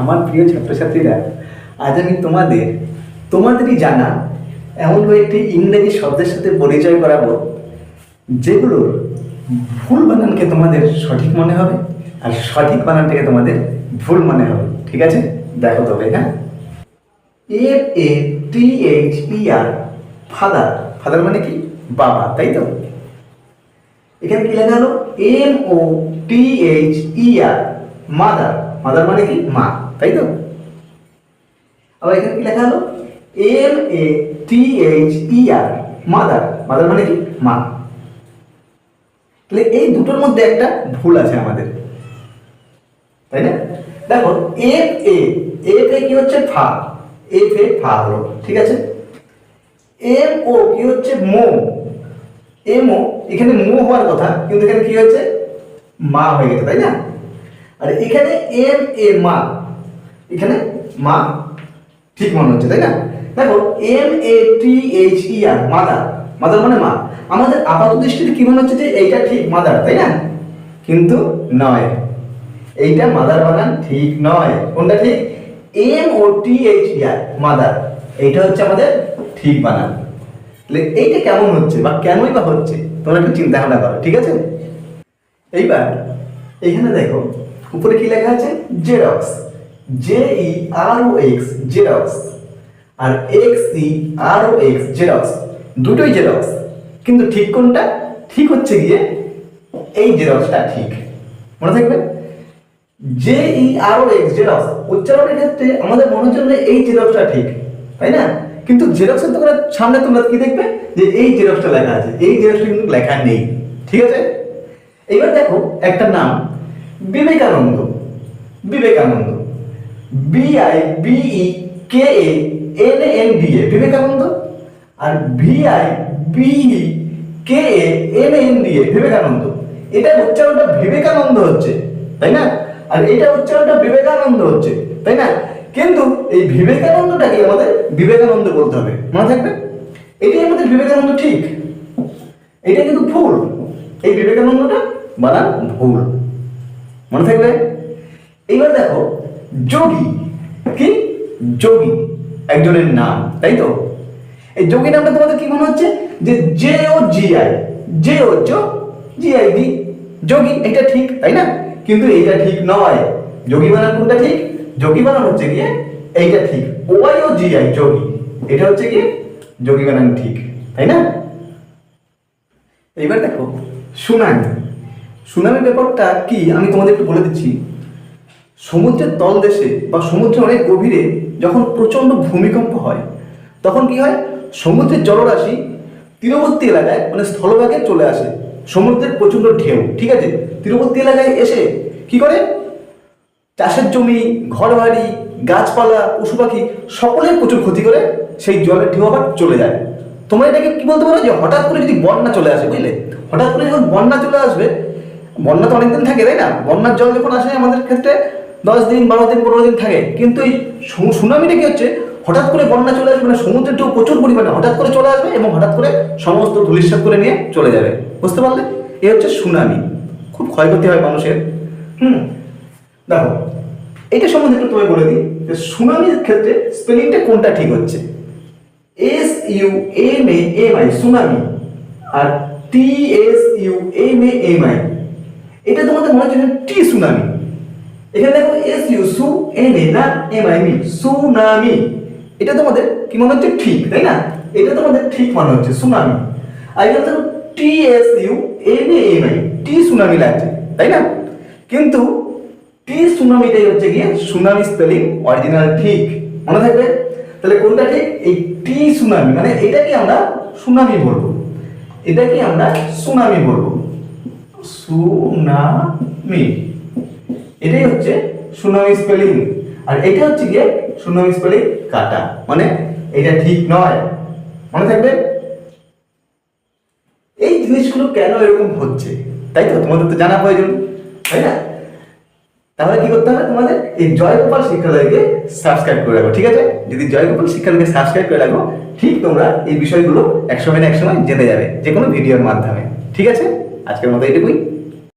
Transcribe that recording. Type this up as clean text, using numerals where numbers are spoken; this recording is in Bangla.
আমার প্রিয় ছাত্রছাত্রীরা, আজ আমি তোমাদেরই জানা এমন কয়েকটি ইংরেজি শব্দের সাথে পরিচয় করাবো যেগুলোর ভুল বানানকে তোমাদের সঠিক মনে হবে আর সঠিক বানানটাকে তোমাদের ভুল মনে হবে। ঠিক আছে, দেখো তবে। হ্যাঁ, FATHER, ফাদার। ফাদার মানে কি? বাবা, তাই তো? এখানে কি লেখা হলো? MOTHER, mother. মাদার মানে কি? মা, তাই তো? আবার এখানে কি লেখা হলো? MATHER, mother. মাদার মানে কি? মা। তাহলে এই দুটোর মধ্যে একটা ভুল আছে আমাদের, তাই না? দেখো, FA কি হচ্ছে? ফা। FA ফা হলো, ঠিক আছে। MO কি হচ্ছে? মো। MO এখানে মো হওয়ার কথা, কিন্তু এখানে কি হচ্ছে? মা হয়ে গেছে, তাই না? আর এখানে MA, মা। এখানে মা ঠিক মনে হচ্ছে, তাই না? দেখো, MATHER, মাদার। মাদার মানে মা। আমাদের আপাত দৃষ্টিতে কি মনে হচ্ছে যে এইটা ঠিক মাদার, তাই না? কিন্তু নয়, এইটা মাদার বানান ঠিক নয়। কোনটা ঠিক? MOTHER, mother. এইটা হচ্ছে আমাদের ঠিক বানান। তাহলে এইটা কেমন হচ্ছে বা কেনই বা হচ্ছে তোমরা একটু চিন্তা ভাবনা করো, ঠিক আছে? এইবার এখানে দেখো উপরে কি লেখা আছে? জেরক্স। JEROX, xerox. আর XEROX, জেরক্স। দুটোই জেরক্স, কিন্তু ঠিক কোনটা? ঠিক হচ্ছে গিয়ে এই জেরক্সটা ঠিক, মনে থাকবে। JEROX, xerox. উচ্চারণের ক্ষেত্রে আমাদের মনে হচ্ছে এই জেরক্সটা ঠিক, তাই না? কিন্তু জেরক্সের দোকানের সামনে তোমরা কি দেখবে? যে এই জেরক্সটা লেখা আছে, এই জেরক্সটা কিন্তু লেখা নেই, ঠিক আছে? এবার দেখো একটা নাম, বিবেকানন্দ। বিবেকানন্দ, BIBEKANND, বিবেকানন্দ। আর VIBEKANND, বিবেকানন্দ। এটা উচ্চারণটা বিবেকানন্দ হচ্ছে, তাই না? আর এটা উচ্চারণটা বিবেকানন্দ হচ্ছে, তাই না? কিন্তু এই বিবেকানন্দটাকে আমাদের বিবেকানন্দ বলতে হবে, মনে থাকবে। এটাই আমাদের বিবেকানন্দ ঠিক, এটা কিন্তু ভুল। এই বিবেকানন্দটা বানান ভুল, মনে থাকবে। এইবার দেখো যোগী। কি? যোগী একজনের নাম, তাই তো? এই যোগী নামটা তোমাদের কি মনে হচ্ছে? যে JOGI, JOGI, যোগী। এটা ঠিক, তাই না? কিন্তু এইটা ঠিক নয়। যোগী বানান কোনটা ঠিক? যোগী বানান হচ্ছে গিয়ে এইটা ঠিক, OYOGI, যোগী। এটা হচ্ছে গিয়ে যোগী বানান ঠিক, তাই না? এইবার দেখো সুনামি। সুনামি ব্যাপারটা কি আমি তোমাদের একটু বলে দিচ্ছি। সমুদ্রের তলদেশে বা সমুদ্রের অনেক গভীরে যখন প্রচন্ড ভূমিকম্প হয়, তখন কি হয়? সমুদ্রের জলরাশি তীরবর্তী এলাকায় মানে স্থলভাগে চলে আসে। সমুদ্রের প্রচন্ড ঢেউ, ঠিক আছে, তীরবর্তী এলাকায় এসে কি করে? চাষের জমি, ঘরবাড়ি, গাছপালা, পশু পাখি সকলের প্রচুর ক্ষতি করে। সেই জলের ঢেউ আবার চলে যায়। তোমরা এটাকে কি বলতে পারো? যে হঠাৎ করে যদি বন্যা চলে আসে, বুঝলে? হঠাৎ করে যখন বন্যা চলে আসবে, বন্যা তো অনেকদিন থাকে, তাই না? বন্যার জল যখন আসে আমাদের ক্ষেত্রে 10 দিন, 12 দিন, 15 দিন থাকে। কিন্তু এই সুনামিটা কি হচ্ছে? হঠাৎ করে বন্যা চলে আসবে, মানে সমুদ্রের ঢেউ প্রচুর পরিমাণে হঠাৎ করে চলে আসবে এবং হঠাৎ করে সমস্ত ধূলিসাৎ করে নিয়ে চলে যাবে। বুঝতে পারলে? এই হচ্ছে সুনামি। খুব ক্ষয়ক্ষতি হয় মানুষের। দেখো এটা সম্বন্ধে একটু তোমায় বলে দিই যে সুনামির ক্ষেত্রে স্পেলিংটা কোনটা ঠিক হচ্ছে। SUNAMI, tsunami. আর TSUNAMI, এটা তোমাদের মনে হচ্ছে টি সুনামি। এখানে দেখো SU না MI, সুনামি। এটা তোমাদের কি মনে হচ্ছে? ঠিক, তাই না? এটা তোমাদের ঠিক মনে হচ্ছে সুনামি। আর এটা দেখো TSUNAMI, টি সুনামি লাগছে, তাই না? কিন্তু টি সুনামিটাই হচ্ছে গিয়ে সুনামি স্পেলিং অরিজিনাল ঠিক, মনে থাকবে। তাহলে কোনটা ঠিক? এই টি সুনামি, মানে এটাকে আমরা সুনামি বলবো, এটাকে আমরা সুনামি বলবো, সুনামি। এটাই হচ্ছে সুনামি স্পেলিং। আর এটা হচ্ছে গিয়ে সুনামি স্পেলিং কাটা, মানে এটা ঠিক নয়, মনে থাকবে। এই জিনিসগুলো কেন এরকম হচ্ছে, তাই তো? তোমাদের তো জানা প্রয়োজন, তাই না? তাহলে কি করতে হবে? তোমাদের এই জয়গোপাল শিক্ষালয়কে সাবস্ক্রাইব করে রাখো, ঠিক আছে? যদি জয়গোপাল শিক্ষালয়কে সাবস্ক্রাইব করে রাখো, ঠিক তোমরা এই বিষয়গুলো একসময় না একসময় জেনে যাবে যে কোনো ভিডিওর মাধ্যমে, ঠিক আছে? আজকের মতো এইটুকুই।